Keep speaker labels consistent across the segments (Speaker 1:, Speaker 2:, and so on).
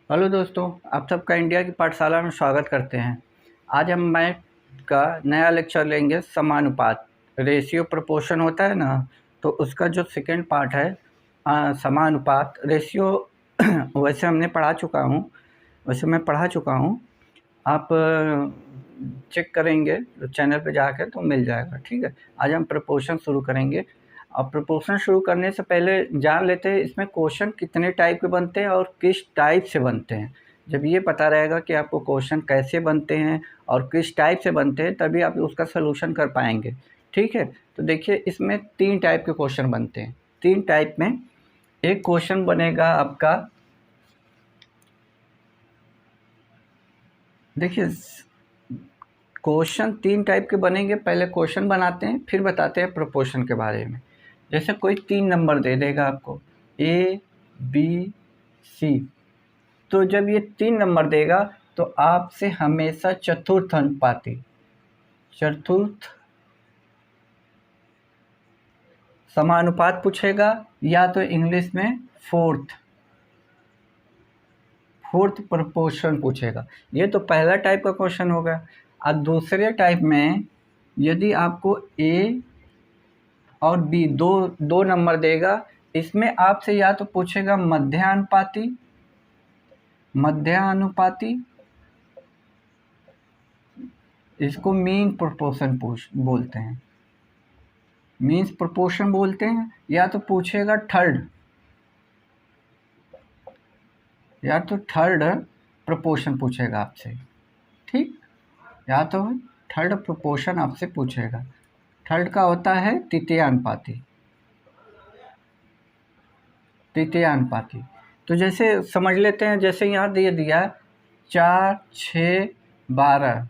Speaker 1: Hello दोस्तों, आप सबका इंडिया की पाठशाला में स्वागत करते हैं। आज हम मैथ का नया लेक्चर लेंगे। समानुपात, रेशियो प्रपोर्शन होता है ना, तो उसका जो सेकंड पार्ट है समानुपात रेशियो। वैसे हमने पढ़ा चुका हूँ, वैसे मैं पढ़ा चुका हूँ। आप चेक करेंगे तो चैनल पे जाकर तो मिल जाएगा। ठीक है, आज हम प्रपोर्शन शुरू करेंगे। अब प्रपोर्शन शुरू करने से पहले जान लेते हैं इसमें क्वेश्चन कितने टाइप के बनते हैं और किस टाइप से बनते हैं। जब ये पता रहेगा कि आपको क्वेश्चन कैसे बनते हैं और किस टाइप से बनते हैं, तभी आप उसका सलूशन कर पाएंगे। ठीक है, तो देखिए इसमें 3 टाइप के क्वेश्चन बनते हैं। 3 टाइप में एक क्वेश्चन बनेगा आपका, देखिए क्वेश्चन 3 टाइप के बनेंगे। पहले क्वेश्चन बनाते हैं, फिर बताते हैं प्रोपोर्शन के बारे में। जैसे कोई 3 नंबर दे देगा आपको ए बी सी, तो जब ये 3 नंबर देगा तो आपसे हमेशा चतुर्थ अनुपाती, चतुर्थ समानुपात पूछेगा, या तो इंग्लिश में फोर्थ प्रोपोर्शन पूछेगा। ये तो पहला टाइप का क्वेश्चन होगा। अब दूसरे टाइप में यदि आपको ए और बी दो दो नंबर देगा, इसमें आपसे या तो पूछेगा मध्यानुपाती, इसको मीन प्रोपोर्शन बोलते हैं, मीन्स प्रोपोर्शन बोलते हैं। या तो पूछेगा थर्ड प्रोपोर्शन पूछेगा आपसे। ठीक, या तो थर्ड प्रोपोर्शन आपसे पूछेगा। थर्ड का होता है तृतीयानुपाती। तो जैसे समझ लेते हैं, जैसे यहाँ दे दिया 4, 6, 12।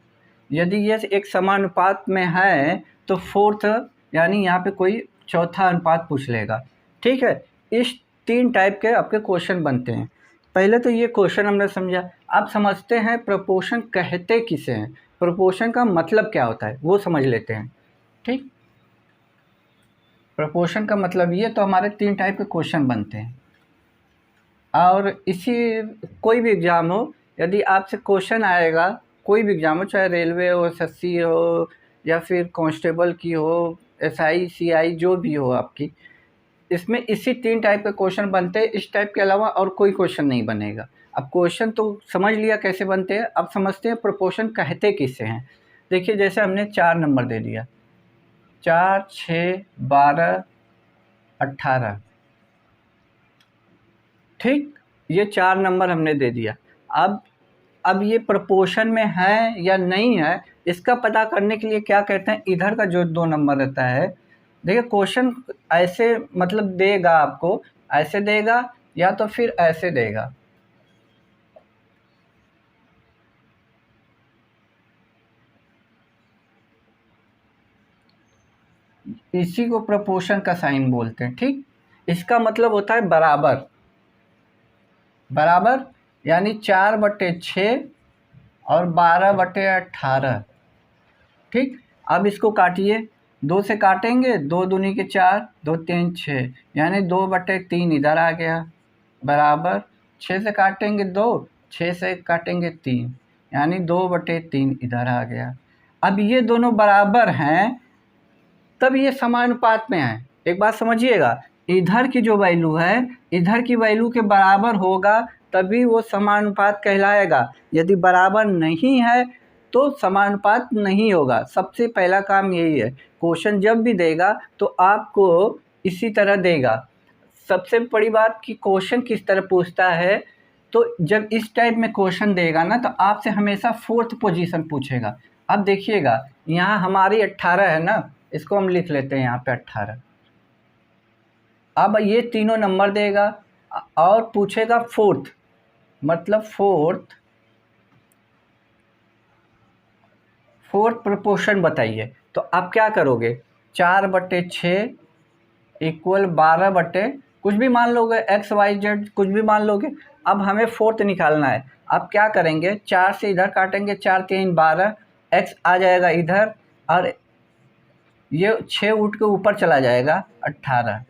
Speaker 1: यदि ये एक समानुपात में है तो फोर्थ यानी यहाँ पे कोई चौथा अनुपात पूछ लेगा। ठीक है, इस 3 टाइप के आपके क्वेश्चन बनते हैं। पहले तो ये क्वेश्चन हमने समझा। आप समझते हैं प्रोपोर्शन कहते किसे हैं, प्रोपोर्शन का मतलब क्या होता है वो समझ लेते हैं। ठीक, प्रोपोर्शन का मतलब ये, तो हमारे 3 टाइप के क्वेश्चन बनते हैं। और इसी कोई भी एग्ज़ाम हो, यदि आपसे क्वेश्चन आएगा, कोई भी एग्ज़ाम हो, चाहे रेलवे हो, एसएससी हो, या फिर कांस्टेबल की हो, एसआई सीआई जो भी हो आपकी, इसमें इसी 3 टाइप के क्वेश्चन बनते हैं। इस टाइप के अलावा और कोई क्वेश्चन नहीं बनेगा। अब क्वेश्चन तो समझ लिया कैसे बनते हैं, अब समझते हैं प्रोपोर्शन कहते किससे हैं। देखिए जैसे हमने 4 नंबर दे दिया, 4, 6, 12, 18। ठीक, ये 4 नंबर हमने दे दिया। अब ये प्रोपोर्शन में है या नहीं है, इसका पता करने के लिए क्या कहते हैं, इधर का जो 2 नंबर रहता है, देखिए क्वेश्चन ऐसे मतलब देगा आपको, ऐसे देगा या तो फिर ऐसे देगा। इसी को प्रोपोर्शन का साइन बोलते हैं। ठीक, इसका मतलब होता है बराबर, यानी 4/6 और 12/18। ठीक, अब इसको काटिए, 2 से काटेंगे, 2 दूनी के 4, 2 3 6, यानी 2/3 इधर आ गया, बराबर 6 से काटेंगे 2, 6 से काटेंगे 3, यानी 2/3 इधर आ गया। अब ये दोनों बराबर हैं, तब ये समानुपात में है। एक बात समझिएगा, इधर की जो वैल्यू है, इधर की वैल्यू के बराबर होगा तभी वो समानुपात कहलाएगा। यदि बराबर नहीं है तो समानुपात नहीं होगा। सबसे पहला काम यही है। क्वेश्चन जब भी देगा तो आपको इसी तरह देगा। सबसे बड़ी बात कि क्वेश्चन किस तरह पूछता है, तो जब इस टाइप में क्वेश्चन देगा ना, तो आपसे हमेशा 4th पोजीशन पूछेगा। अब देखिएगा यहाँ हमारी 18 है ना, इसको हम लिख लेते हैं यहाँ पे 18। अब ये तीनों नंबर देगा और पूछेगा 4th, मतलब फोर्थ प्रोपोर्शन बताइए। तो आप क्या करोगे, 4/6 इक्वल 12 कुछ भी मान लोगे, XYZ कुछ भी मान लोगे। अब हमें 4th निकालना है। अब क्या करेंगे, 4 से इधर काटेंगे, 4 3 12, X आ जाएगा इधर, और ये 6 उठ के ऊपर चला जाएगा 18।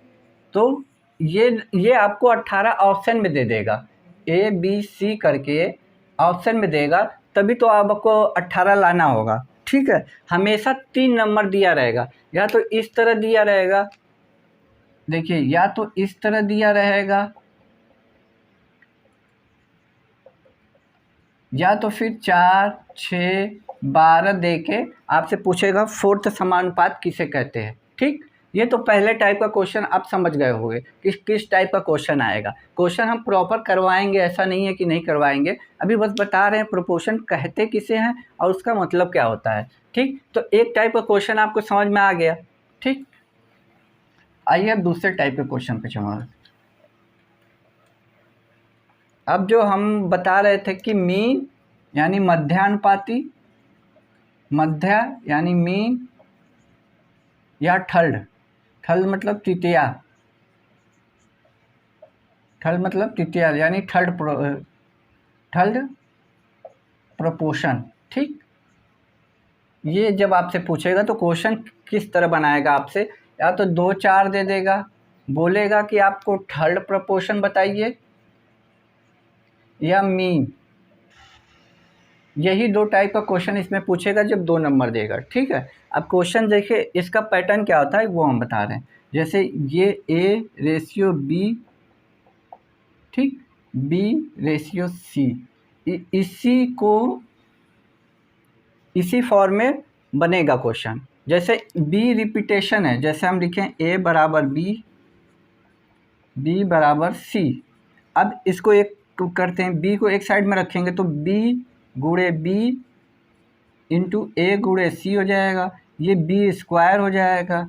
Speaker 1: तो ये आपको 18 ऑप्शन में दे देगा। ए बी सी करके ऑप्शन में देगा तभी तो आपको 18 लाना होगा। ठीक है, हमेशा 3 नंबर दिया रहेगा, या तो इस तरह दिया रहेगा, देखिए या तो इस तरह दिया रहेगा या तो फिर 4, 6, 12 दे के आपसे पूछेगा फोर्थ समानुपात किसे कहते हैं। ठीक, ये तो पहले टाइप का क्वेश्चन आप समझ गए होंगे कि किस टाइप का क्वेश्चन आएगा। क्वेश्चन हम प्रॉपर करवाएंगे, ऐसा नहीं है कि नहीं करवाएंगे, अभी बस बता रहे हैं प्रोपोर्शन कहते किसे हैं और उसका मतलब क्या होता है। ठीक, तो एक टाइप का क्वेश्चन आपको समझ में आ गया। ठीक, आइए अब दूसरे टाइप के क्वेश्चन पे चलते हैं। अब जो हम बता रहे थे कि मीन यानी मध्यानुपाती, मध्य यानी मीन, या थर्ड, थर्ड मतलब तृतीया, थर्ड मतलब तृतीया यानी थर्ड प्रोपोर्शन। ठीक, ये जब आपसे पूछेगा तो क्वेश्चन किस तरह बनाएगा आपसे, या तो 2, 4 दे देगा, बोलेगा कि आपको थर्ड प्रोपोर्शन बताइए या मीन, यही 2 टाइप का क्वेश्चन इसमें पूछेगा जब 2 नंबर देगा। ठीक है, अब क्वेश्चन देखिए इसका पैटर्न क्या होता है वो हम बता रहे हैं। जैसे ये A रेशियो B, ठीक, B रेशियो C, इसी फॉर्म में बनेगा क्वेश्चन। जैसे B रिपीटेशन है, जैसे हम लिखें A बराबर B, B बराबर C। अब इसको एक करते हैं, B को एक साइड में रखेंगे तो B गुणे B इंटू A गुणे C हो जाएगा, ये B स्क्वायर हो जाएगा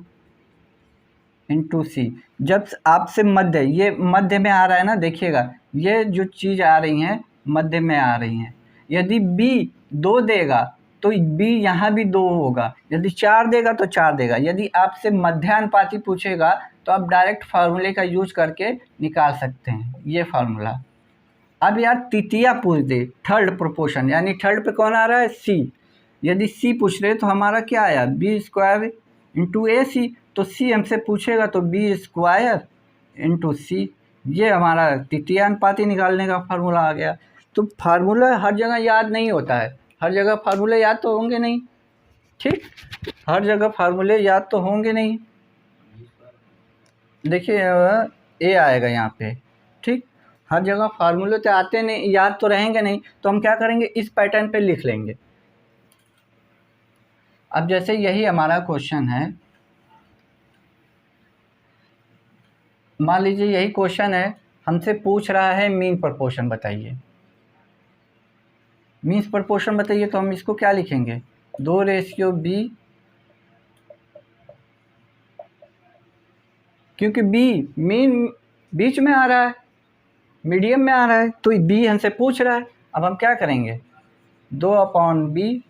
Speaker 1: इंटू C। जब आपसे मध्य, ये मध्य में आ रहा है ना, देखिएगा ये जो चीज़ आ रही हैं मध्य में आ रही हैं। यदि B 2 देगा तो B यहाँ भी 2 होगा, यदि 4 देगा तो 4 देगा। यदि आपसे मध्यानुपाती पूछेगा तो आप डायरेक्ट फार्मूले का यूज करके निकाल सकते हैं ये फार्मूला। अब यार तृतीया पूछ दे, थर्ड प्रोपोर्शन, यानी थर्ड पे कौन आ रहा है, C। यदि C पूछ रहे तो हमारा क्या आया, B स्क्वायर इंटू AC, तो C हमसे पूछेगा तो B स्क्वायर इंटू C, ये हमारा तृतीया अनुपाती निकालने का फार्मूला आ गया। तो फार्मूला हर जगह याद नहीं होता है, हर जगह फार्मूले याद तो होंगे नहीं। ठीक, हर जगह फार्मूले याद तो होंगे नहीं। देखिए A आएगा यहाँ पे। ठीक, हर जगह फार्मूले तो आते नहीं, याद तो रहेंगे नहीं, तो हम क्या करेंगे, इस पैटर्न पे लिख लेंगे। अब जैसे यही हमारा क्वेश्चन है, मान लीजिए यही क्वेश्चन है, हमसे पूछ रहा है मीन प्रोपोर्शन बताइए, मीन प्रोपोर्शन बताइए, तो हम इसको क्या लिखेंगे, 2 रेशियो B, क्योंकि B मीन बीच में आ रहा है, मीडियम में आ रहा है, तो B हमसे पूछ रहा है। अब हम क्या करेंगे, 2/B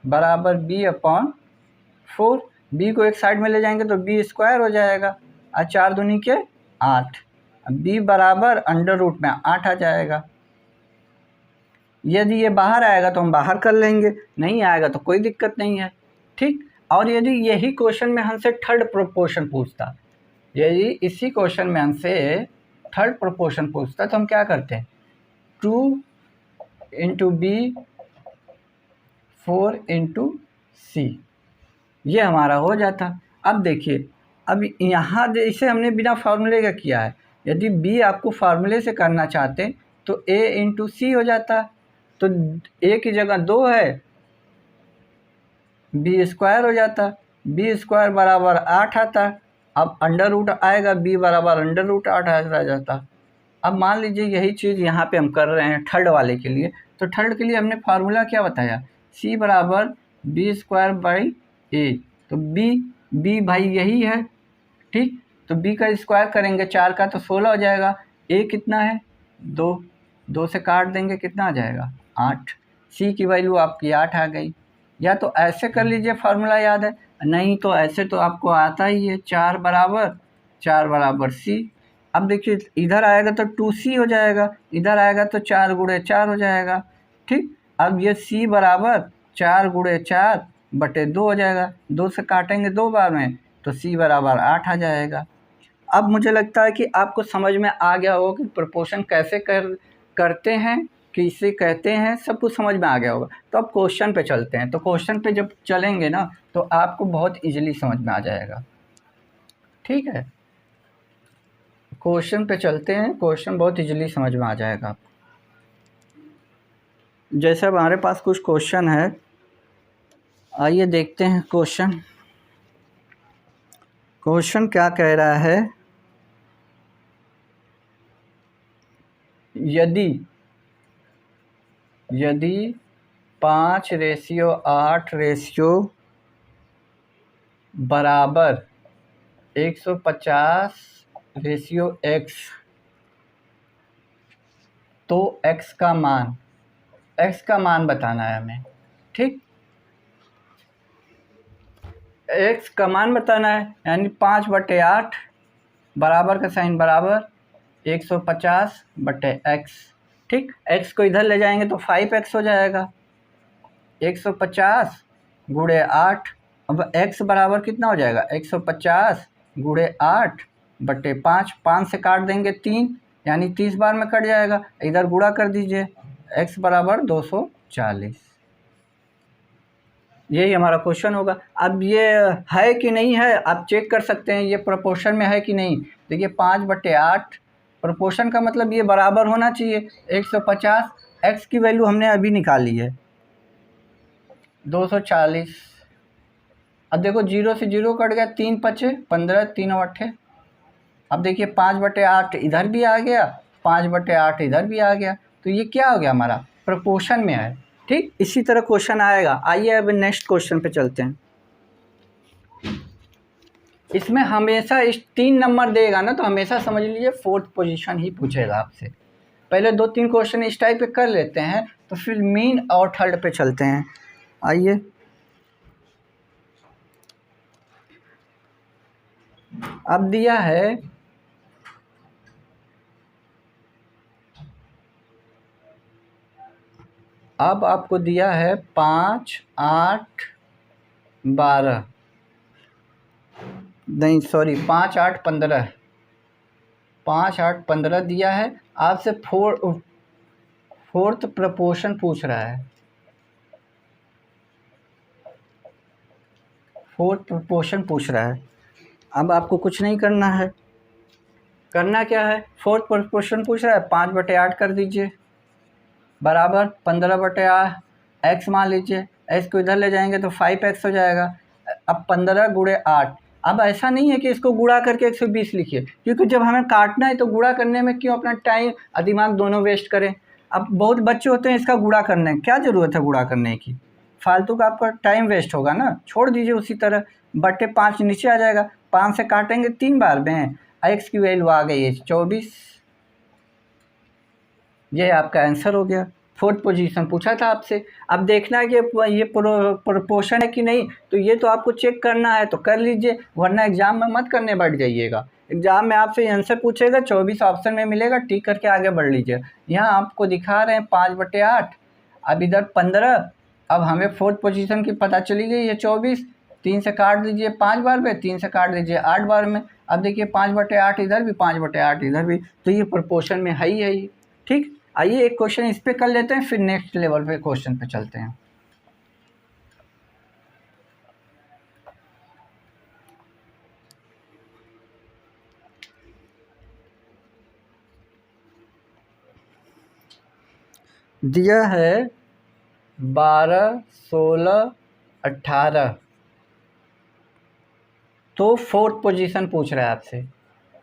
Speaker 1: बराबर B/4, B को एक साइड में ले जाएंगे तो B स्क्वायर हो जाएगा, और 4 दूनी के 8, अब B बराबर अंडर रूट में 8 आ जाएगा। यदि ये बाहर आएगा तो हम बाहर कर लेंगे, नहीं आएगा तो कोई दिक्कत नहीं है। ठीक, और यदि यही क्वेश्चन में हमसे थर्ड प्रोपोर्शन पूछता, यदि इसी क्वेश्चन में हमसे थर्ड प्रोपोर्शन पूछता तो हम क्या करते हैं, 2 इंटू B 4 इंटू C, ये हमारा हो जाता। अब देखिए, अब यहाँ इसे हमने बिना फार्मूले का किया है, यदि B आपको फार्मूले से करना चाहते तो A इंटू C हो जाता, तो A की जगह 2 है, B स्क्वायर हो जाता, B स्क्वायर बराबर 8 आता, अब अंडर रूट आएगा, B बराबर अंडर रूट 8 आ जाता। अब मान लीजिए यही चीज़ यहाँ पे हम कर रहे हैं थर्ड वाले के लिए, तो थर्ड के लिए हमने फार्मूला क्या बताया, C बराबर B स्क्वायर बाई A, तो B भाई यही है। ठीक, तो B का स्क्वायर करेंगे 4 का तो 16 हो जाएगा, A कितना है, 2 से काट देंगे कितना आ जाएगा, 8, C की वैल्यू आपकी 8 आ गई। या तो ऐसे कर लीजिए, फार्मूला याद है, नहीं तो ऐसे तो आपको आता ही है, 4 बराबर C। अब देखिए इधर आएगा तो 2C हो जाएगा, इधर आएगा तो 4 गुणे 4 हो जाएगा। ठीक, अब ये C बराबर 4 गुणे 4 बटे 2 हो जाएगा, 2 से काटेंगे 2 बार में तो C बराबर 8 आ जाएगा। अब मुझे लगता है कि आपको समझ में आ गया होगा कि प्रोपोर्शन कैसे करते हैं, किसे कहते हैं, सब कुछ समझ में आ गया होगा। तो अब क्वेश्चन पे चलते हैं। तो क्वेश्चन पे जब चलेंगे ना तो आपको बहुत इजीली समझ में आ जाएगा। ठीक है, क्वेश्चन पे चलते हैं। क्वेश्चन बहुत इजीली समझ में आ जाएगा आपको। जैसे अब हमारे पास कुछ क्वेश्चन है, आइए देखते हैं क्वेश्चन। क्वेश्चन क्या कह रहा है, यदि 5:8 बराबर 150:x, तो x का मान बताना है हमें। ठीक, x का मान बताना है, यानी 5/8 बराबर का साइन बराबर 150/x। ठीक, x को इधर ले जाएंगे तो 5x हो जाएगा। 150 गुणे 8, अब x बराबर कितना हो जाएगा, 150 गुणे 8/5, 5 से काट देंगे 3, यानी 30 बार में कट जाएगा। इधर गुणा कर दीजिए, x बराबर 240। यही हमारा क्वेश्चन होगा। अब ये है कि नहीं है आप चेक कर सकते हैं, ये प्रोपोर्शन में है कि नहीं। देखिए 5/8 प्रोपोर्शन का मतलब ये बराबर होना चाहिए 150। x की वैल्यू हमने अभी निकाली है 240। अब देखो 0 से 0 कट गया, 3 बचे 15, 3 और 8। अब देखिए 5/8 इधर भी आ गया, 5/8 इधर भी आ गया, तो ये क्या हो गया, हमारा प्रोपोर्शन में है। ठीक, इसी तरह क्वेश्चन आएगा। आइए अब नेक्स्ट क्वेश्चन पे चलते हैं। इसमें हमेशा इस 3 नंबर देगा ना, तो हमेशा समझ लीजिए 4th पोजीशन ही पूछेगा आपसे। पहले 2-3 क्वेश्चन इस टाइप पे कर लेते हैं, तो फिर मीन और थर्ड पे चलते हैं। आइए, अब दिया है अब आपको दिया है 5, 8, 12 नहीं सॉरी 5, 8, 15 5, 8, 15 दिया है। आपसे फोर्थ प्रोपोर्शन पूछ रहा है। फोर्थ प्रोपोर्शन पूछ रहा है। अब आपको कुछ नहीं करना है, करना क्या है, फोर्थ प्रोपोर्शन पूछ रहा है, 5/8 कर दीजिए बराबर 15/8 मान लीजिए। x को इधर ले जाएंगे तो 5x हो जाएगा। अब 15 गुणे 8। अब ऐसा नहीं है कि इसको गुणा करके 120 लिखिए, क्योंकि जब हमें काटना है तो गुणा करने में क्यों अपना टाइम और दिमाग दोनों वेस्ट करें। अब बहुत बच्चे होते हैं इसका गुणा करने, क्या ज़रूरत है गुणा करने की, फालतू का आपका टाइम वेस्ट होगा ना, छोड़ दीजिए उसी तरह। बटे 5 नीचे आ जाएगा, 5 से काटेंगे 3 बार में, x की वैल्यू आ गई है 24। ये आपका आंसर हो गया। फोर्थ पोजीशन पूछा था आपसे। अब देखना है कि ये प्रोपोर्शन है कि नहीं, तो ये तो आपको चेक करना है तो कर लीजिए, वरना एग्जाम में मत करने बैठ जाइएगा। एग्जाम में आपसे आंसर पूछेगा, 24 ऑप्शन में मिलेगा, टिक करके आगे बढ़ लीजिए। यहाँ आपको दिखा रहे हैं 5/8, अब इधर 15। अब हमें फोर्थ पोजीशन की पता चली गई है 24। 3 से काट दीजिए 5 बार में, 3 से काट दीजिए 8 बार में। अब देखिए 5/8 इधर भी, 5/8 इधर भी, तो ये प्रोपोर्शन में है ही। ठीक, आइए एक क्वेश्चन इस पे कर लेते हैं, फिर नेक्स्ट लेवल पे क्वेश्चन पे चलते हैं। दिया है 12, 16, 18, तो फोर्थ पोजीशन पूछ रहा है आपसे।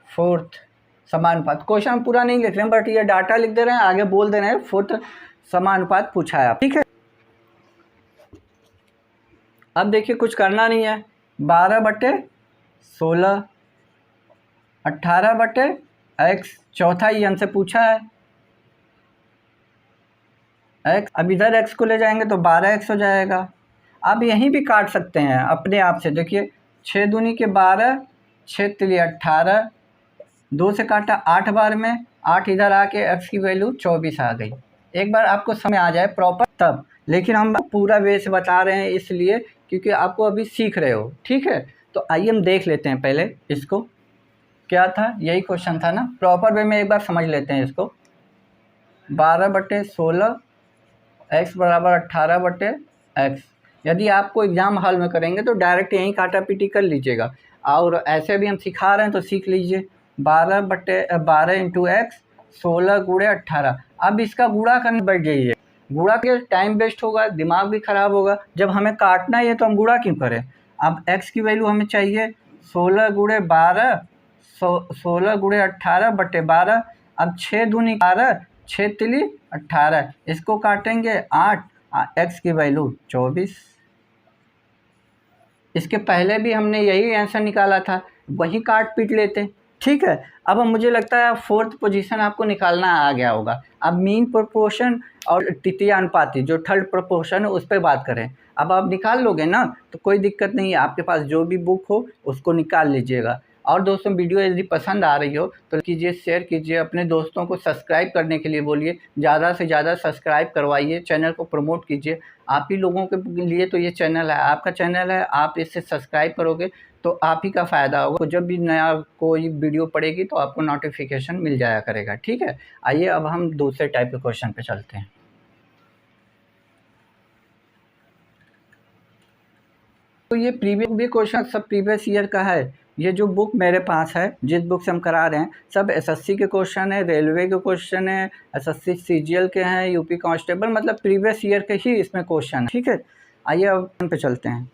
Speaker 1: फोर्थ समानुपात, क्वेश्चन पूरा नहीं लिख रहे हैं, बट ये डाटा लिख दे रहे हैं, आगे बोल दे रहे हैं फोर्थ समानुपात पूछा है आप। ठीक है, अब देखिए कुछ करना नहीं है, 12/16, 18/x, चौथा ही हमसे पूछा है x। अब इधर x को ले जाएंगे तो 12x हो जाएगा। अब यहीं भी काट सकते हैं अपने आप से, देखिए 6 दूनी के 12, 6 तिली 18, 2 से काटा 8 बार में, 8 इधर आके x की वैल्यू 24 आ गई। एक बार आपको समझ आ जाए प्रॉपर तब, लेकिन हम पूरा वे से बता रहे हैं इसलिए क्योंकि आपको अभी सीख रहे हो। ठीक है, तो आइए हम देख लेते हैं पहले इसको। क्या था, यही क्वेश्चन था ना। प्रॉपर वे में एक बार समझ लेते हैं इसको। 12/16 x बराबर 18/x। यदि आपको एग्ज़ाम हॉल में करेंगे तो डायरेक्ट यहीं काटा पीटी कर लीजिएगा, और ऐसे भी हम सिखा रहे हैं तो सीख लीजिए। 12 इंटू एक्स 16 गुणे 18। अब इसका गुणा करने बैठ जाइए, गुणा के टाइम वेस्ट होगा, दिमाग भी ख़राब होगा। जब हमें काटना है तो हम गुणा क्यों करें। अब x की वैल्यू हमें चाहिए 16 गुणे 12, 16 गुणे 18/12। अब 6 दूनी 12, 6 तिली 18, इसको काटेंगे 8, x की वैल्यू 24। इसके पहले भी हमने यही आंसर निकाला था, वही काट पीट लेते। ठीक है, अब मुझे लगता है फोर्थ पोजीशन आपको निकालना आ गया होगा। अब मीन प्रोपोर्शन और तृतीय अनुपाती जो थर्ड प्रोपोर्शन है उस पर बात करें। अब आप निकाल लोगे ना तो कोई दिक्कत नहीं है, आपके पास जो भी बुक हो उसको निकाल लीजिएगा। और दोस्तों वीडियो यदि पसंद आ रही हो तो कीजिए, शेयर कीजिए, अपने दोस्तों को सब्सक्राइब करने के लिए बोलिए, ज़्यादा से ज़्यादा सब्सक्राइब करवाइए, चैनल को प्रमोट कीजिए। आप ही लोगों के लिए तो ये चैनल है, आपका चैनल है, आप इससे सब्सक्राइब करोगे तो आप ही का फ़ायदा होगा। तो जब भी नया कोई वीडियो पड़ेगी तो आपको नोटिफिकेशन मिल जाया करेगा। ठीक है, आइए अब हम दूसरे टाइप के क्वेश्चन पे चलते हैं। तो ये प्रीवियस भी क्वेश्चन सब प्रीवियस ईयर का है। ये जो बुक मेरे पास है, जिस बुक से हम करा रहे हैं, सब एसएससी के क्वेश्चन है, रेलवे के क्वेश्चन है, एसएससी सीजीएल के हैं, यूपी कांस्टेबल, मतलब प्रीवियस ईयर के ही इसमें क्वेश्चन है। ठीक है, आइए अब पे चलते हैं।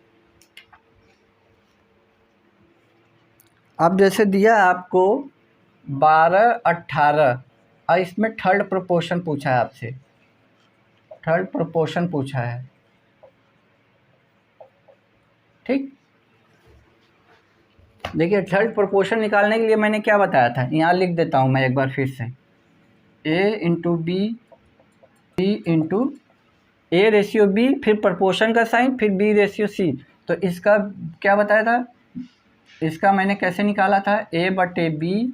Speaker 1: अब जैसे दिया आपको 12/18 और इसमें थर्ड प्रोपोर्शन पूछा है आपसे, थर्ड प्रोपोर्शन पूछा है। ठीक, देखिए थर्ड प्रोपोर्शन निकालने के लिए मैंने क्या बताया था, यहाँ लिख देता हूँ मैं एक बार फिर से। a into B, b into A ratio b, फिर प्रोपोर्शन का साइन, फिर b रेशियो c। तो इसका क्या बताया था, इसका मैंने कैसे निकाला था, a/b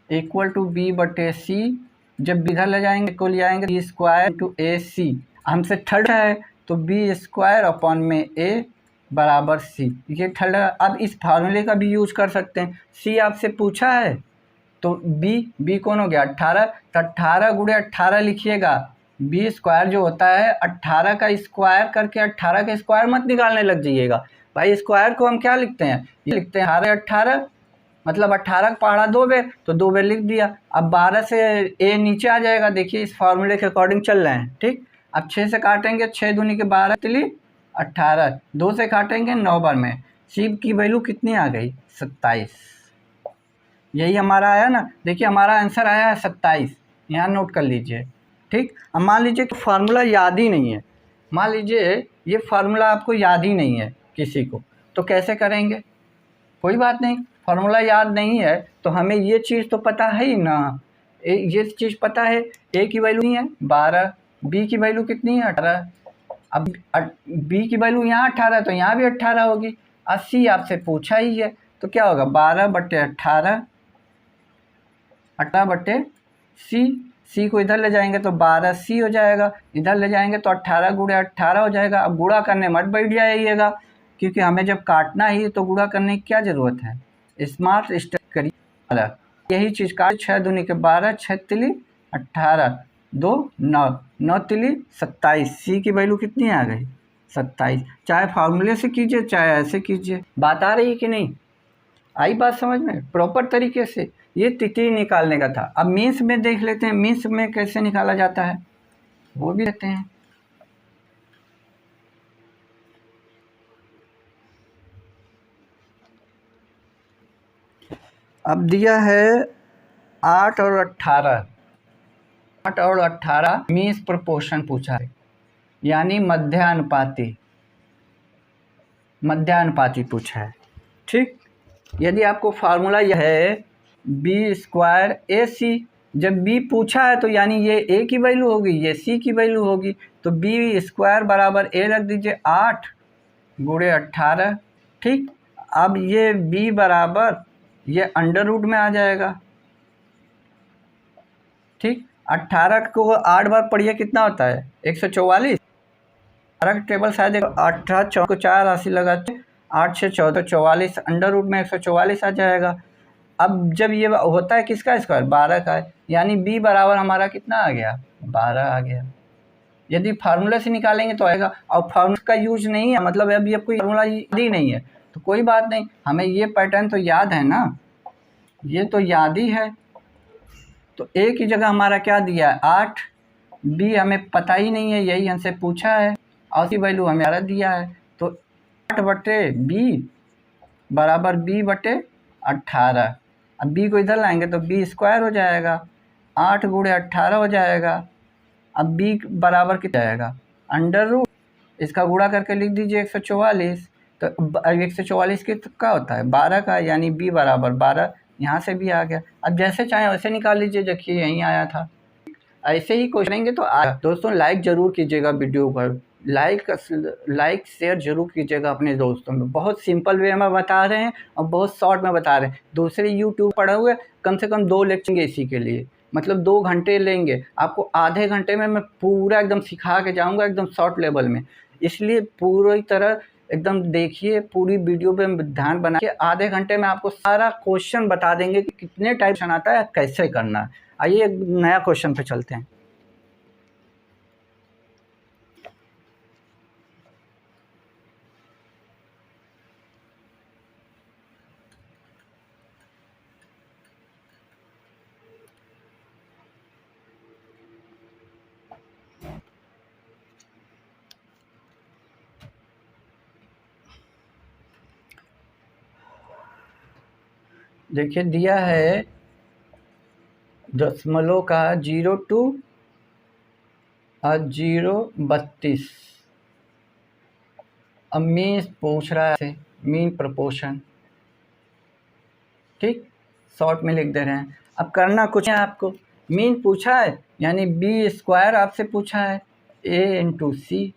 Speaker 1: इक्वल टू b/c। जब इधर ले जाएंगे को ले आएंगे b स्क्वायर इंटू ac। हमसे थर्ड है तो b स्क्वायर अपॉन में a बराबर c। ये थर्ड। अब इस फार्मूले का भी यूज कर सकते हैं। c आपसे पूछा है तो b कौन हो गया 18, तो 18 गुणे 18 लिखिएगा। b स्क्वायर जो होता है 18 का स्क्वायर करके, 18 का स्क्वायर मत निकालने लग जाइएगा भाई। स्क्वायर को हम क्या लिखते हैं, ये लिखते हैं 18, मतलब 18 का पहाड़ा 2 बेर, तो 2 बेर लिख दिया। अब 12 से a नीचे आ जाएगा, देखिए इस फार्मूले के अकॉर्डिंग चल रहे हैं। ठीक, अब 6 से काटेंगे, 6 दूनी के 12 तिली 18, 2 से काटेंगे 9 बार में, c की वैल्यू कितनी आ गई 27। यही हमारा आया ना, देखिए हमारा आंसर आया है 27, यहाँ नोट कर लीजिए। ठीक, अब मान लीजिए कि फार्मूला याद ही नहीं है, मान लीजिए ये फार्मूला आपको याद ही नहीं है किसी को, तो कैसे करेंगे। कोई बात नहीं, फार्मूला याद नहीं है तो हमें ये चीज़ तो पता है ही ना, ये चीज़ पता है, a की वैल्यू नहीं है 12, b की वैल्यू कितनी है 18। अब b की वैल्यू यहाँ 18 तो यहाँ भी 18 होगी। 80 आपसे पूछा ही है तो क्या होगा 12/18, 18/c। c को इधर ले जाएंगे तो 12c हो जाएगा, इधर ले जाएंगे तो 18 गुणे 18 हो जाएगा। अब गुणा करने मत बैठ जाइएगा, क्योंकि हमें जब काटना ही तो गुणा करने की क्या ज़रूरत है, स्मार्ट स्टेप करिए। यही चीज़ काट, 6 दूनी के 12, 6 तिली 18, 2 9, 9 तिली 27। सी की वैल्यू कितनी आ गई 27। चाहे फार्मूले से कीजिए चाहे ऐसे कीजिए। बात आ रही है कि नहीं, आई बात समझ में प्रॉपर तरीके से। ये तिथि निकालने का था। अब मीन्स में देख लेते हैं, मीन्स में कैसे निकाला जाता है वो भी लेते हैं। अब दिया है 8 और 18, 8 और 18 मीन्स प्रोपोर्शन पूछा है, यानी मध्यानुपाती, मध्यानुपाती पूछा है। ठीक, यदि आपको फार्मूला यह है बी स्क्वायर ए सी, जब b पूछा है तो यानी ये a की वैल्यू होगी, ये c की वैल्यू होगी, तो b स्क्वायर बराबर a रख दीजिए 8 गुणे 18। ठीक, अब ये b बराबर ये अंडर रूट में आ जाएगा। ठीक, 18 को 8 बार पढ़िए कितना होता है 144। 18 टेबल शायद 18 4 को 4 80 लगाते, 8 6 14 44, अंडर रूट में 144 आ जाएगा। अब जब ये होता है किसका स्क्वायर, 12 का है, यानी b बराबर हमारा कितना आ गया, 12 आ गया। यदि फार्मूला से निकालेंगे तो आएगा, और फार्मूला का यूज नहीं है, मतलब अभी कोई फार्मूला ही नहीं है तो कोई बात नहीं, हमें ये पैटर्न तो याद है ना, ये तो याद ही है। तो a की जगह हमारा क्या दिया है 8, b हमें पता ही नहीं है, यही हमसे पूछा है, और उसकी वैल्यू हमें 12 दिया है। तो 8/b बराबर b/18। अब b को इधर लाएंगे तो b स्क्वायर हो जाएगा, 8 गुणे 18 हो जाएगा। अब b बराबर कितना जाएगा, अंडर रूट, इसका गुणा करके लिख दीजिए 144। तो 144 का होता है 12 का, यानी b बराबर 12, यहाँ से भी आ गया। अब जैसे चाहे वैसे निकाल लीजिए, देखिए यहीं आया था। ऐसे ही कोशिश करेंगे तो दोस्तों लाइक ज़रूर कीजिएगा वीडियो पर, लाइक शेयर जरूर कीजिएगा अपने दोस्तों में। बहुत सिंपल वे में बता रहे हैं और बहुत शॉर्ट में बता रहे हैं। दूसरे यूट्यूब पढ़े हुए कम से कम 2 लेक्चर इसी के लिए, मतलब 2 घंटे लेंगे, आपको आधे घंटे में मैं पूरा एकदम सिखा के जाऊंगा एकदम शॉर्ट लेवल में। इसलिए पूरी तरह एकदम देखिए, पूरी वीडियो पे ध्यान बना के आधे घंटे में आपको सारा क्वेश्चन बता देंगे कि कितने टाइप क्वेश्चन आता है, कैसे करना है। आइए एक नया क्वेश्चन पे चलते हैं। देखिए दिया है दशमलव का 0 और 0.32। अब मीन पूछ रहा है, मीन प्रोपोर्शन, ठीक, शॉर्ट में लिख दे रहे हैं। अब करना कुछ है आपको, मीन पूछा है यानी बी स्क्वायर आपसे पूछा है, a इंटू सी,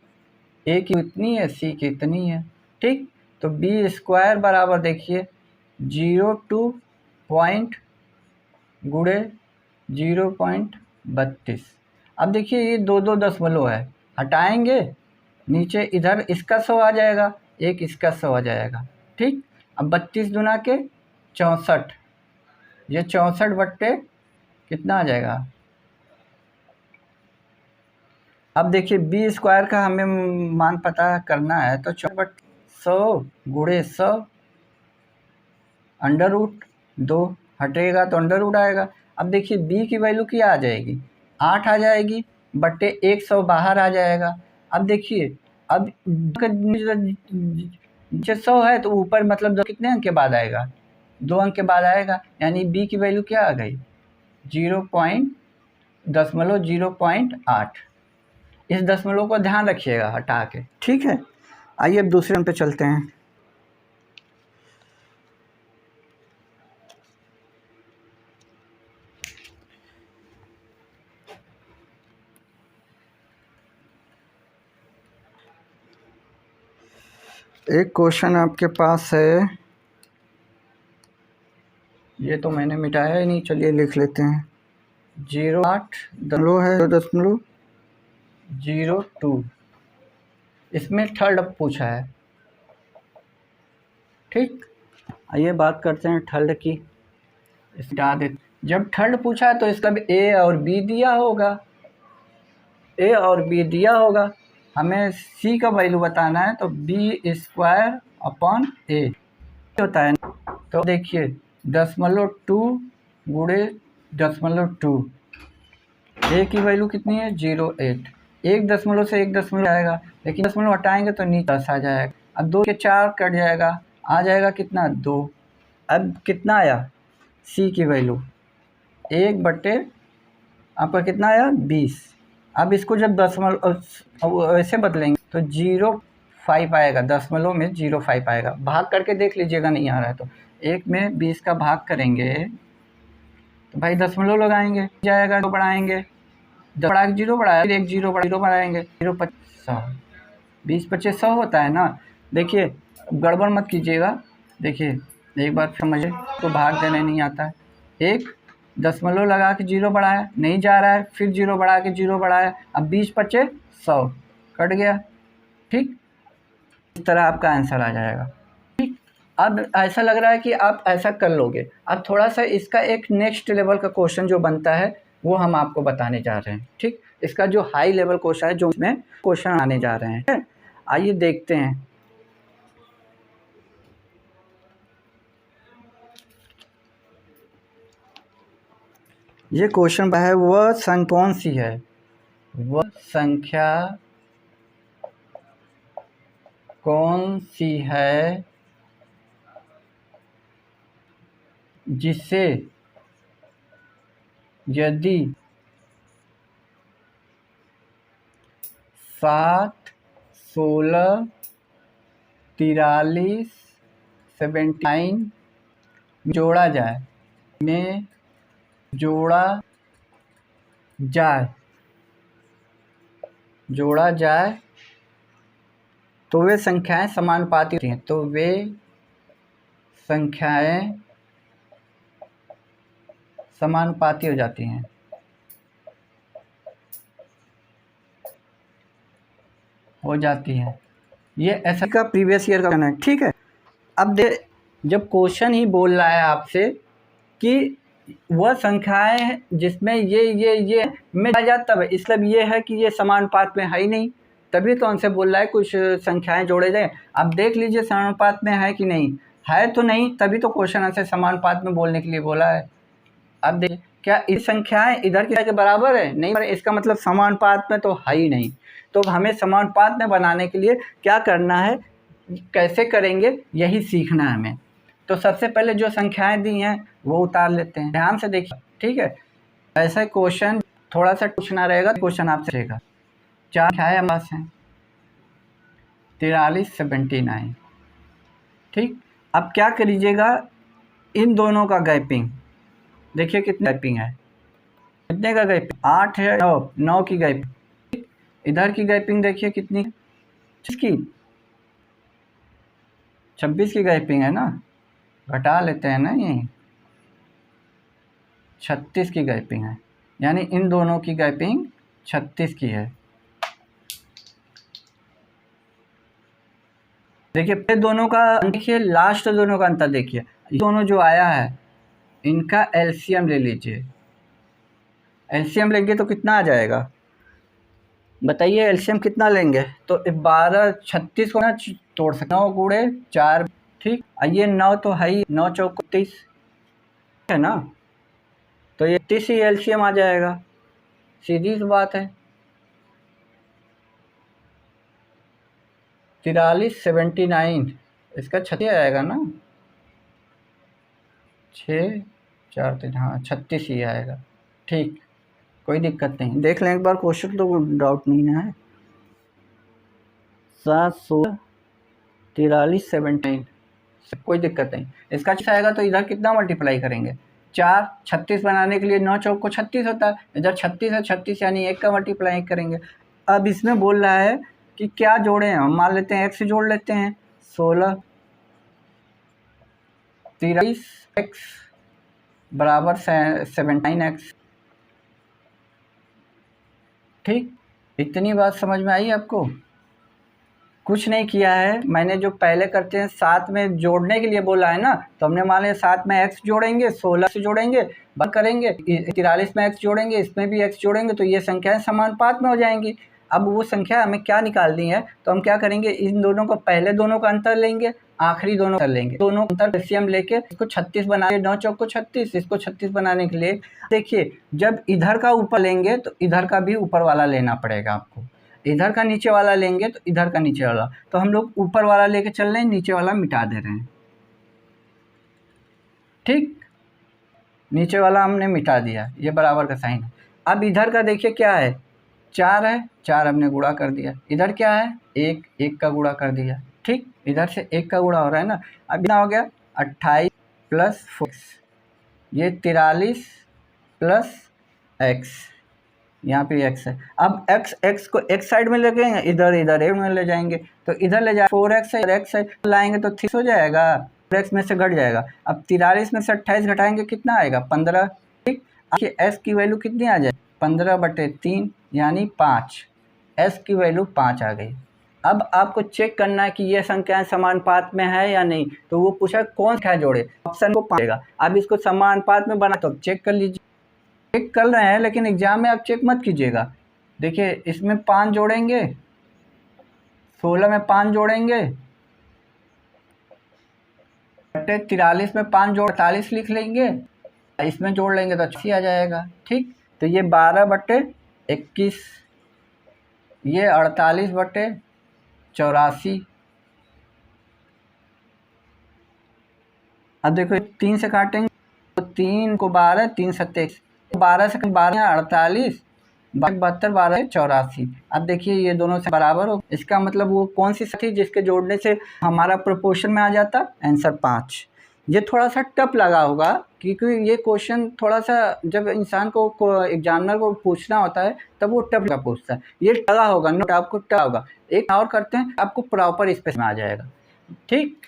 Speaker 1: ए की इतनी है सी की इतनी है, ठीक। तो बी स्क्वायर बराबर देखिए 0.2 गुणे 0.32। अब देखिए ये 2 दशमलव है, हटाएंगे नीचे, इधर इसका 100 आ जाएगा, एक इसका 100 आ जाएगा, ठीक। अब 32 दुना के 64, ये 64 बट्टे कितना आ जाएगा। अब देखिए बी स्क्वायर का हमें मान पता करना है, तो 100 गुणे 100 अंडर रूट 2, हटेगा तो अंडर रूट आएगा। अब देखिए बी की वैल्यू क्या आ जाएगी, 8 आ जाएगी, बट्टे 100 बाहर आ जाएगा। अब देखिए अब नीचे 100 है तो ऊपर मतलब कितने अंक के बाद आएगा, 2 अंक के बाद आएगा, यानी बी की वैल्यू क्या आ गई 0.08। इस दशमलव को ध्यान रखिएगा हटा के, ठीक है। आइए अब दूसरे पे चलते हैं। एक क्वेश्चन आपके पास है, ये तो मैंने मिटाया ही नहीं, चलिए लिख लेते हैं। 0.8 दशमलव है, 0.02, इसमें थर्ड पूछा है, ठीक। आइए बात करते हैं थर्ड की, हटा देते। जब थर्ड पूछा है तो इसका भी ए और बी दिया होगा, ए और बी दिया होगा, हमें सी का वैल्यू बताना है, तो बी स्क्वायर अपॉन ए होता है। तो देखिए 0.2 गुणे 0.2, ए की वैल्यू कितनी है 0.8, 1 दशमलव से 1 दशमलव आएगा, लेकिन दशमलव हटाएंगे तो नीचे 10 आ जाएगा। अब 2 के 4 कट जाएगा, आ जाएगा कितना 2। अब कितना आया सी की वैल्यू 1 बट्टे आपका कितना आया 20। अब इसको जब दशमलव ऐसे बदलेंगे तो 0.5 आएगा, दशमलव में 0.5 आएगा। भाग करके देख लीजिएगा, नहीं आ रहा है तो 1 में 20 का भाग करेंगे तो भाई दशमलव लगाएंगे, जाएगा, तो बढ़ाएंगे, बढ़ा के 0 बढ़ाया, फिर एक 0 बढ़ाएंगे, 0.5, 20 25 100 होता है ना। देखिए गड़बड़ मत कीजिएगा, देखिए एक बार समझिए, तो भाग देने नहीं आता है। एक दशमलव लगा के 0 बढ़ाया, नहीं जा रहा है, फिर 0 बढ़ा के 0 बढ़ाया, अब 20 25 100 कट गया, ठीक। इस तरह आपका आंसर आ जाएगा, ठीक। अब ऐसा लग रहा है कि आप ऐसा कर लोगे। अब थोड़ा सा इसका एक नेक्स्ट लेवल का क्वेश्चन जो बनता है वो हम आपको बताने जा रहे हैं। ठीक, इसका जो हाई लेवल क्वेश्चन है जो इसमें क्वेश्चन आने जा रहे हैं, आइए देखते हैं। ये क्वेश्चन है, वह संख्या कौन सी है, वह संख्या कौन सी है जिसे यदि 7, 16, 43, 79 जोड़ा जाए में जोड़ा जाए तो वे संख्याएं समानुपाती होती हैं। तो वे संख्याएं समानुपाती हो जाती हैं। ये ऐसा का प्रीवियस ईयर का है। ठीक है, अब जब क्वेश्चन ही बोल रहा है आपसे कि वह संख्याएं हैं जिसमें ये में आ जाता है, इसलिए ये है कि ये समानुपात में है ही नहीं, तभी तो हमसे बोल रहा है कुछ संख्याएं जोड़े जाए। अब देख लीजिए समानुपात में है कि नहीं है, तो नहीं, तभी तो क्वेश्चन हमसे समानुपात में बोलने के लिए बोला है। अब देखिए, क्या इस संख्याएं इधर के बराबर है, नहीं, इसका मतलब समानुपात में तो है ही नहीं। तो हमें समानुपात में बनाने के लिए क्या करना है, कैसे करेंगे, यही सीखना है हमें। तो सबसे पहले जो संख्याएं दी हैं वो उतार लेते हैं, ध्यान से देखिए। ठीक है, ऐसा क्वेश्चन थोड़ा सा पूछना रहेगा, क्वेश्चन आपसे रहेगा। 4 संख्याएं हमारे पास हैं, 43, 79। ठीक, अब क्या करिएगा, इन दोनों का गैपिंग देखिए, कितनी गैपिंग है, कितने का गैपिंग, 8 है, 9 की गैपिंग। इधर की गैपिंग देखिए कितनी, 26 की गैपिंग है ना, घटा लेते हैं ना, ये 36 की गैपिंग है, यानी इन दोनों की गैपिंग 36 की है। देखिए दोनों का, देखिए लास्ट दोनों का अंतर देखिए, दोनों जो आया है इनका एलसीएम ले लीजिए। एलसीएम लेंगे तो कितना आ जाएगा बताइए, एलसीएम कितना लेंगे, तो 12, 36 को ना तोड़ सकते, 9 गुणे 4। ठीक, ये 9 तो है ही, 9 चौक 30 है ना, तो ये 30 ही एलसीएम आ जाएगा, सीधी सी बात है। 43, 79 इसका 36 आएगा ना, 6, 4, 3, हाँ 36 ही आएगा। ठीक, कोई दिक्कत नहीं, देख लें एक बार क्वेश्चन, तो डाउट नहीं ना है। 7, 16, 43, 79 कोई दिक्कत नहीं। इसका 6 आएगा तो इधर कितना मल्टीप्लाई करेंगे, 4, 36 बनाने के लिए 9 चौक को 36 होता है, इधर 36 है, 36 यानी 1 का मल्टीप्लाई करेंगे। अब इसमें बोल रहा है कि क्या जोड़े हैं, हम मान लेते हैं x जोड़ लेते हैं, 16, 43 x बराबर 79x। ठीक, इतनी बात समझ में आई आपको? कुछ नहीं किया है मैंने, जो पहले करते हैं साथ में जोड़ने के लिए बोला है ना, तो हमने मान लिया साथ में x जोड़ेंगे, 16 से जोड़ेंगे, बंद करेंगे, 43 में x जोड़ेंगे, इसमें भी x जोड़ेंगे, तो ये संख्याएं समानुपात में हो जाएंगी। अब वो संख्या हमें क्या निकालनी है, तो हम क्या करेंगे, इन दोनों को, पहले दोनों का अंतर लेंगे, आखिरी दोनों अंतर लेंगे, दोनों अंतर एलसीएम लेके इसको 36 बनाने, 9 चौक को 36, इसको 36 बनाने के लिए देखिए, जब इधर का ऊपर लेंगे तो इधर का भी ऊपर वाला लेना पड़ेगा आपको, इधर का नीचे वाला लेंगे तो इधर का नीचे वाला, तो हम लोग ऊपर वाला लेके चल रहे हैं, नीचे वाला मिटा दे रहे हैं। ठीक, नीचे वाला हमने मिटा दिया, ये बराबर का साइन है। अब इधर का देखिए क्या है, 4 है, 4 हमने गुणा कर दिया, इधर क्या है, 1 का गुणा कर दिया। ठीक, इधर से 1 का गुणा हो रहा है ना, अब कितना हो गया, 28 प्लस 4, ये 43 प्लस x, यहाँ पे x है। अब x को एक साइड में लेके इधर एक में ले जाएंगे, तो इधर ले जाए 4x है, x है, लाएंगे तो 30 हो जाएगा, x में से घट जाएगा। अब 43 में से 28 घटाएंगे, कितना आएगा, 15। ठीक, s की वैल्यू कितनी आ जाए, 15/3 यानी 5, s की वैल्यू 5 आ गई। अब आपको चेक करना है कि ये संख्याएं समानुपात में है या नहीं, तो वो पूछा कौन संख्या जोड़े, ऑप्शन को पाएगा। अब इसको समानुपात में बना तो चेक कर लीजिए, चेक कर रहे हैं लेकिन एग्जाम में आप चेक मत कीजिएगा। देखिए इसमें 5 जोड़ेंगे, 16 में 5 जोड़ेंगे, 43 में 5 जोड़ 48 लिख लेंगे, इसमें जोड़ लेंगे तो 80 आ जाएगा। ठीक, तो ये 12/21, ये 48/84। अब देखो 3 से काटेंगे तो 3 को 12, 3 सत्ते 12 से 12 48, 72, 12 84। अब देखिए ये दोनों से बराबर हो, इसका मतलब वो कौन सी संख्या जिसके जोड़ने से हमारा प्रोपोर्शन में आ जाता, आंसर 5। ये थोड़ा सा टफ लगा होगा क्योंकि ये क्वेश्चन थोड़ा सा जब इंसान को एग्जामिनर को पूछना होता है तब वो टफ का पूछता है, ये लगा होगा नोट आपको टफ होगा। एक और करते हैं, आपको प्रॉपर स्पेस में आ जाएगा। ठीक,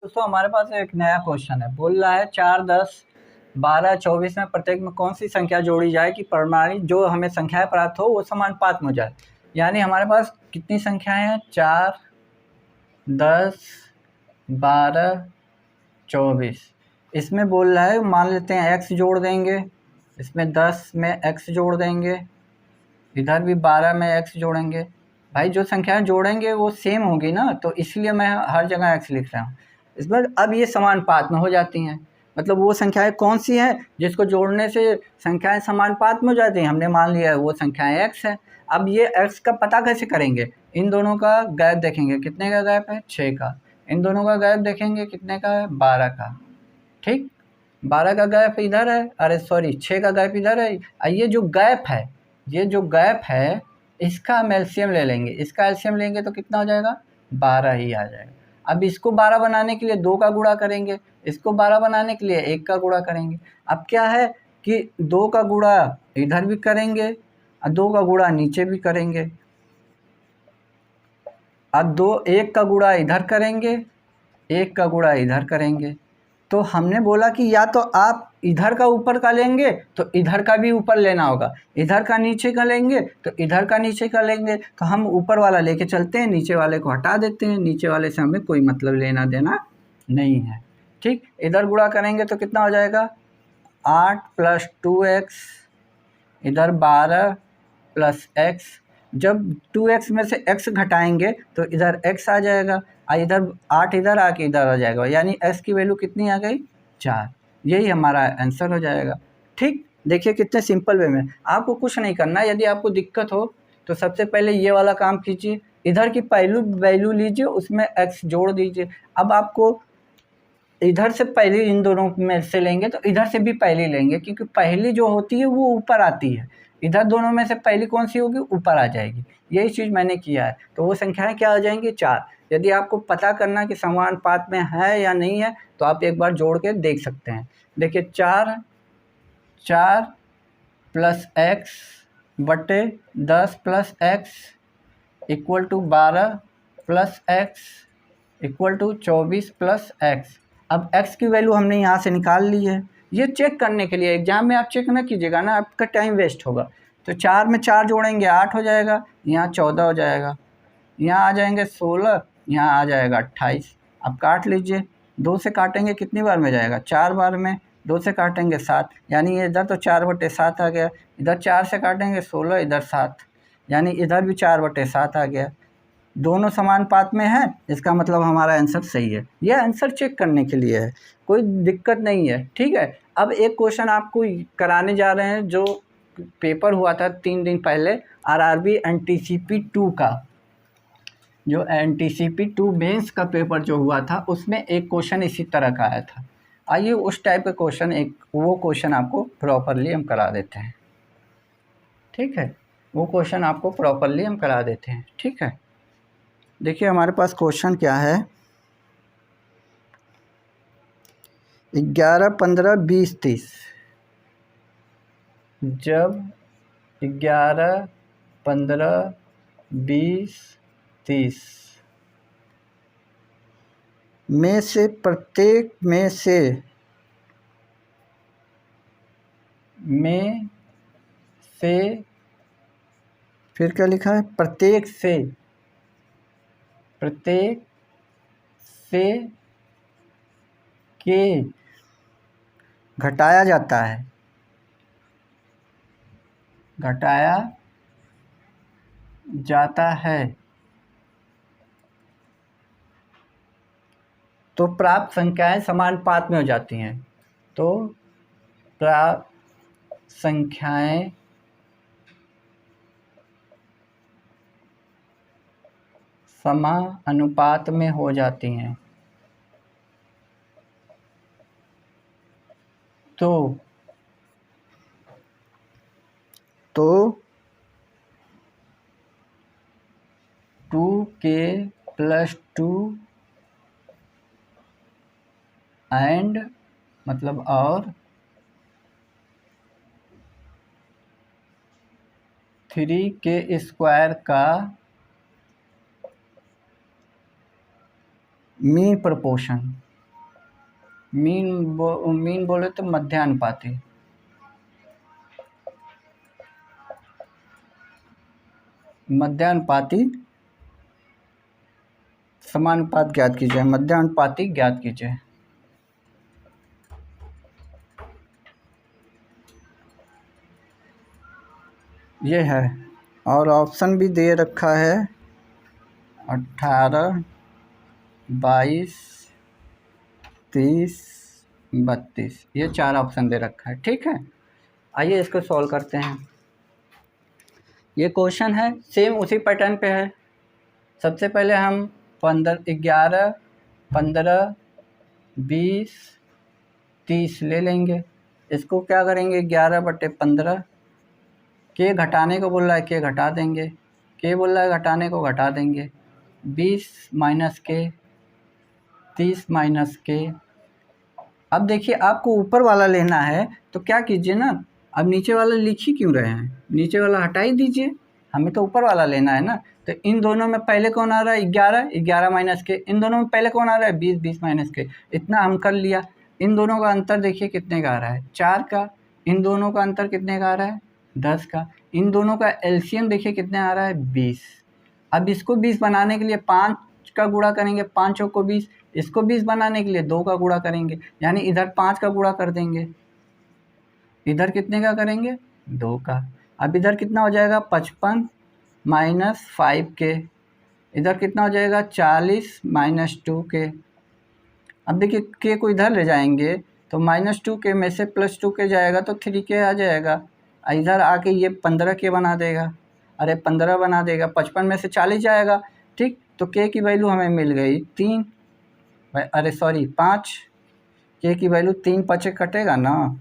Speaker 1: दोस्तों हमारे पास एक नया क्वेश्चन है, बोल रहा है 4, 10, 12, 24 में प्रत्येक में कौन सी संख्या जोड़ी जाए कि परिणामी जो हमें संख्याएं प्राप्त हो वो समानुपात में हो जाए। यानी हमारे पास कितनी संख्याएं हैं, 4, 10, 12, 24। इसमें बोल रहा है मान लेते हैं x जोड़ देंगे, इसमें 10 में x जोड़ देंगे, इधर भी 12 में x जोड़ेंगे। भाई जो संख्याएं जोड़ेंगे वो सेम होगी ना, तो इसलिए मैं हर जगह x लिख रहा हूँ। इसमें अब ये समानुपात में हो जाती हैं, मतलब वो संख्याएं कौन सी हैं जिसको जोड़ने से संख्याएं समानुपात में हो जाती हैं, हमने मान लिया है वो संख्याएं x है। अब ये x का पता कैसे करेंगे, इन दोनों का गैप देखेंगे, कितने का गैप है, 6 का। इन दोनों का गैप देखेंगे कितने का है, 12 का। ठीक, 12 का गैप इधर है, अरे सॉरी 6 का गैप इधर है। ये जो गैप है, ये जो गैप है इसका हम एलसीएम ले लेंगे, इसका एलसीएम लेंगे तो कितना हो जाएगा, 12 ही आ जाएगा। अब इसको 12 बनाने के लिए 2 का गुणा करेंगे, इसको 12 बनाने के लिए 1 का गुणा करेंगे। अब क्या है कि 2 का गुणा इधर भी करेंगे और 2 का गुणा नीचे भी करेंगे। अब 1 का गुणा इधर करेंगे, 1 का गुणा इधर करेंगे। तो हमने बोला कि या तो आप इधर का ऊपर का लेंगे तो इधर का भी ऊपर लेना होगा, इधर का नीचे का लेंगे तो इधर का नीचे का लेंगे। तो हम ऊपर वाला लेके चलते हैं, नीचे वाले को हटा देते हैं, नीचे वाले से हमें कोई मतलब लेना देना नहीं है। ठीक, इधर गुणा करेंगे तो कितना हो जाएगा, 8 + 2x, इधर 12 + x। जब 2x में से x घटाएंगे तो इधर x आ जाएगा, इधर 8 इधर आके इधर आ जाएगा, यानी x की वैल्यू कितनी आ गई, 4। यही हमारा आंसर हो जाएगा। ठीक, देखिए कितने सिंपल वे में, आपको कुछ नहीं करना। यदि आपको दिक्कत हो तो सबसे पहले ये वाला काम कीजिए, इधर की पहलू वैल्यू लीजिए, उसमें x जोड़ दीजिए। अब आपको इधर से पहले इन दोनों में से लेंगे तो इधर से भी पहली लेंगे, क्योंकि पहली जो होती है वो ऊपर आती है, इधर दोनों में से पहली कौन सी होगी, ऊपर आ जाएगी। यही चीज़ मैंने किया है, तो वो संख्याएं क्या आ जाएंगी, 4। यदि आपको पता करना कि समानुपात में है या नहीं है तो आप एक बार जोड़ के देख सकते हैं। देखिए 4 + x बटे 10 + x = 12 + x = 24 + x। अब x की वैल्यू हमने यहाँ से निकाल ली है। ये चेक करने के लिए, एग्जाम में आप चेक ना कीजिएगा ना, आपका टाइम वेस्ट होगा। तो 4 में 4 जोड़ेंगे 8 हो जाएगा, यहाँ 14 हो जाएगा, यहाँ आ जाएंगे 16, यहाँ आ जाएगा 28। अब काट लीजिए, 2 से काटेंगे कितनी बार में जाएगा, 4 बार में। 2 से काटेंगे 7, यानी इधर तो 4/7 आ गया। इधर 4 से काटेंगे 16, इधर 7, यानी इधर भी 4/7 आ गया। दोनों समानुपात में हैं, इसका मतलब हमारा आंसर सही है। यह आंसर चेक करने के लिए है, कोई दिक्कत नहीं है, ठीक है। अब एक क्वेश्चन आपको कराने जा रहे हैं जो पेपर हुआ था 3 दिन पहले, आरआरबी एनटीसीपी 2 का, जो एनटीसीपी 2 मेंस का पेपर जो हुआ था, उसमें एक क्वेश्चन इसी तरह का आया था। आइए उस टाइप का क्वेश्चन, वो क्वेश्चन आपको प्रॉपरली हम करा देते हैं, ठीक है। वो क्वेश्चन आपको प्रॉपरली हम करा देते हैं, ठीक है। देखिए हमारे पास क्वेश्चन क्या है, 11, 15, 20, 30। जब 11, 15, 20, 30 में से प्रत्येक में से फिर क्या लिखा है, प्रत्येक से के घटाया जाता है तो प्राप्त संख्याएं समानुपात में हो जाती हैं। तो प्राप्त संख्याएं समानुपात में हो जाती हैं। तो 2k + 2 एंड मतलब और 3k² का मीन प्रोपोर्शन, मीन बोले तो मध्यानुपाती, समानुपात ज्ञात कीजिए, मध्यानुपाती ज्ञात कीजिए। ये है, और ऑप्शन भी दे रखा है 18, 22, 30, 32, ये 4 ऑप्शन दे रखा है, ठीक है। आइए इसको सॉल्व करते हैं। ये क्वेश्चन है सेम उसी पैटर्न पे है। सबसे पहले हम 11, 15, 20, 30 ले लेंगे। इसको क्या करेंगे, 11/15, के घटाने को बोल रहा है, के घटा देंगे, के बोल रहा है घटाने को घटा देंगे, 20 - के, 30 - के। अब देखिए आपको ऊपर वाला लेना है तो क्या कीजिए ना, अब नीचे वाला लिख ही क्यों रहे हैं, नीचे वाला हटा ही दीजिए, हमें तो ऊपर वाला लेना है ना। तो इन दोनों में पहले कौन आ रहा है, 11, 11 - के, इन दोनों में पहले कौन आ रहा है, 20, 20 - के, इतना हम कर लिया। इन दोनों का अंतर देखिए कितने का आ रहा है, 4 का। इन दोनों का अंतर कितने का आ रहा है, 10 का। इन दोनों का एलसीएम देखिए कितने आ रहा है, 20। अब इसको 20 बनाने के लिए 5 का गुणा करेंगे, 5 चौक को 20। इसको 20 बनाने के लिए 2 का गुणा करेंगे, यानी इधर 5 का गुणा कर देंगे, इधर कितने का करेंगे, 2 का। अब इधर कितना हो जाएगा, 55 - 5 के, इधर कितना हो जाएगा, 40 - 2 के। अब देखिए के को इधर ले जाएंगे तो -2 के में से +2 के जाएगा तो 3k आ जाएगा। इधर आके ये 15 के बना देगा, अरे 15 बना देगा, 55 में से 40 जाएगा, ठीक। तो के की वैल्यू हमें मिल गई 3, अरे सॉरी 5, के की वैल्यू 3 5 कटेगा ना,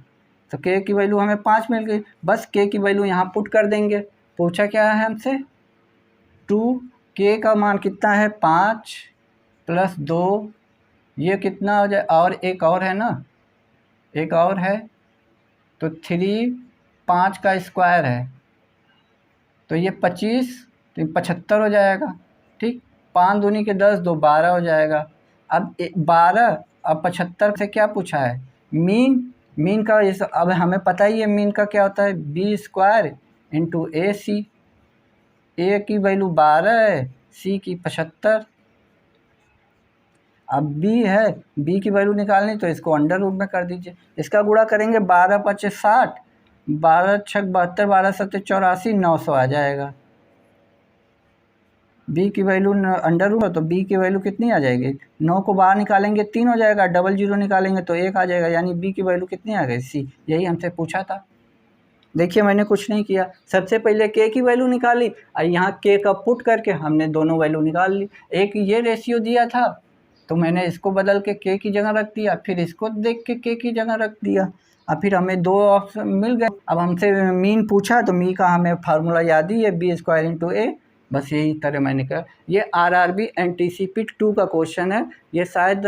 Speaker 1: तो के की वैल्यू हमें 5 मिल गई। बस के की वैल्यू यहाँ पुट कर देंगे। पूछा क्या है हमसे, 2k का मान कितना है, 5 + 2, ये कितना हो जाए, और एक और है ना, एक और है, तो 3 5 का स्क्वायर है, तो ये 25, तो 75 हो जाएगा, ठीक। 5 दूनी के 10, 2 12 हो जाएगा। अब 12 अब 75 से क्या पूछा है, मीन का इस, अब हमें पता ही है मीन का क्या होता है, बी स्क्वायर इंटू ए सी। ए की वैल्यू 12 है, सी की 75। अब बी है, बी की वैल्यू निकालनी तो इसको अंडर रूट में कर दीजिए। इसका गुणा करेंगे 12 पचे 60, 12 छक 72, 12 सत्ते 84, 900 आ जाएगा। बी की वैल्यू अंडर रूट तो बी की वैल्यू कितनी आ जाएगी, 9 को बाहर निकालेंगे 3 हो जाएगा, डबल जीरो निकालेंगे तो 1 आ जाएगा, यानी बी की वैल्यू कितनी आ गई, सी। यही हमसे पूछा था। देखिए मैंने कुछ नहीं किया, सबसे पहले के की वैल्यू निकाली और यहाँ के का पुट करके हमने दोनों वैल्यू निकाल ली। एक ये रेशियो दिया था तो मैंने इसको बदल के की जगह रख दिया, फिर इसको देख के की जगह रख दिया, और फिर हमें दो ऑप्शन मिल गए। अब हमसे मीन पूछा तो मी का हमें फार्मूला याद ही है, बी स्क्वायर इंटू ए। बस यही तरह मैंने कहा। ये RRB NTCP 2 का क्वेश्चन है, ये शायद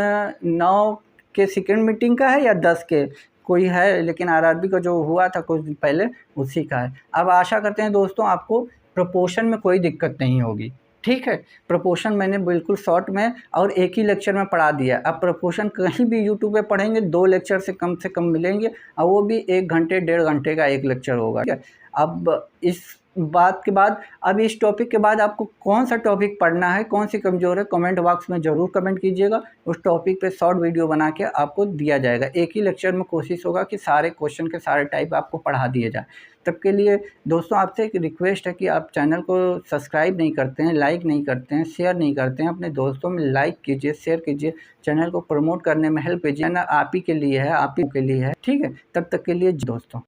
Speaker 1: 9 के सेकेंड मीटिंग का है या 10 के कोई है, लेकिन RRB का जो हुआ था कुछ दिन पहले उसी का है। अब आशा करते हैं दोस्तों आपको प्रोपोर्शन में कोई दिक्कत नहीं होगी। ठीक है, प्रोपोर्शन मैंने बिल्कुल शॉर्ट में और एक ही लेक्चर में पढ़ा दिया। अब प्रोपोर्शन कहीं भी यूट्यूब पे पढ़ेंगे 2 लेक्चर से कम मिलेंगे, और वो भी 1 घंटे 1.5 घंटे का एक लेक्चर होगा। ठीक है, अब इस बात के बाद, अब इस टॉपिक के बाद आपको कौन सा टॉपिक पढ़ना है, कौन सी कमज़ोर है, कमेंट बॉक्स में ज़रूर कमेंट कीजिएगा। उस टॉपिक पे शॉर्ट वीडियो बना के आपको दिया जाएगा। एक ही लेक्चर में कोशिश होगा कि सारे क्वेश्चन के सारे टाइप आपको पढ़ा दिए जाए। तब के लिए दोस्तों आपसे एक रिक्वेस्ट है कि आप चैनल को सब्सक्राइब नहीं करते हैं, लाइक नहीं करते हैं, शेयर नहीं करते हैं, अपने दोस्तों में लाइक कीजिए, शेयर कीजिए, चैनल को प्रमोट करने में हेल्प कीजिए ना। आप ही के लिए है, आप ही के लिए है। ठीक है, तब तक के लिए दोस्तों।